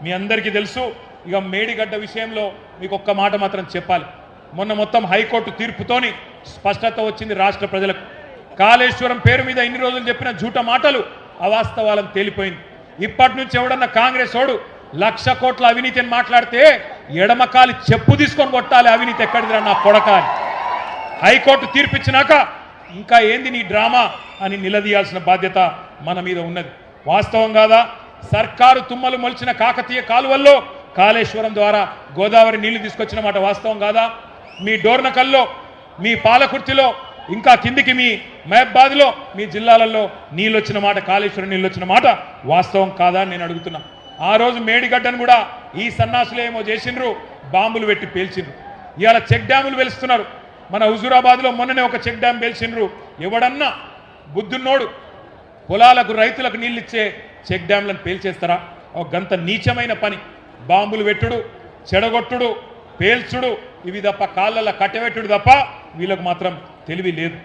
మీ అందరికీ తెలుసు. ఇక మేడిగడ్డ విషయంలో మీకు ఒక్క మాట మాత్రం చెప్పాలి. మొన్న మొత్తం హైకోర్టు తీర్పుతోని స్పష్టత వచ్చింది రాష్ట్ర ప్రజలకు. కాళేశ్వరం పేరు మీద ఇన్ని రోజులు చెప్పిన జూట మాటలు అవాస్తవాలను తేలిపోయింది. ఇప్పటి నుంచి ఎవడన్నా కాంగ్రెస్ ఓడు 1,00,000 కోట్ల అవినీతి అని మాట్లాడితే ఎడమకాలి చెప్పు తీసుకొని కొట్టాలి. అవినీతి ఎక్కడిదిరా నా కొడకాలి. హైకోర్టు తీర్పిచ్చినాక ఇంకా ఏంది నీ డ్రామా అని నిలదీయాల్సిన బాధ్యత మన మీద ఉన్నది. వాస్తవం కాదా? సర్కారు తుమ్మలు మొలిచిన కాకతీయ కాలువల్లో కాళేశ్వరం ద్వారా గోదావరి నీళ్లు తీసుకొచ్చిన మాట వాస్తవం కాదా? మీ డోర్నకల్లో, మీ పాలకుర్తిలో, ఇంకా కిందికి మీ మహబాద్లో, మీ జిల్లాలలో నీళ్ళు వచ్చిన మాట, కాళేశ్వరం నీళ్ళు వచ్చిన మాట వాస్తవం కాదా అని నేను అడుగుతున్నా. ఆ రోజు మేడిగడ్డను కూడా ఈ సన్నాసులు ఏమో చేసిండ్రు, బాంబులు పెట్టి పేల్చిండ్రు. ఇవాళ చెక్ డ్యాములు వెలుస్తున్నారు. మన హుజూరాబాద్లో మొన్ననే ఒక చెక్ డ్యామ్ పేల్చిండ్రు. ఎవడన్నా బుద్ధున్నోడు పొలాలకు రైతులకు నీళ్ళు ఇచ్చే చెక్ డ్యామ్లను పేల్చేస్తారా? ఒక గంత నీచమైన పని. బాంబులు పెట్టుడు, చెడగొట్టుడు, పేల్చుడు, ఇవి తప్ప కాళ్ళల్లో కట్టెపెట్టుడు తప్ప వీళ్ళకు మాత్రం తెలివి లేదు.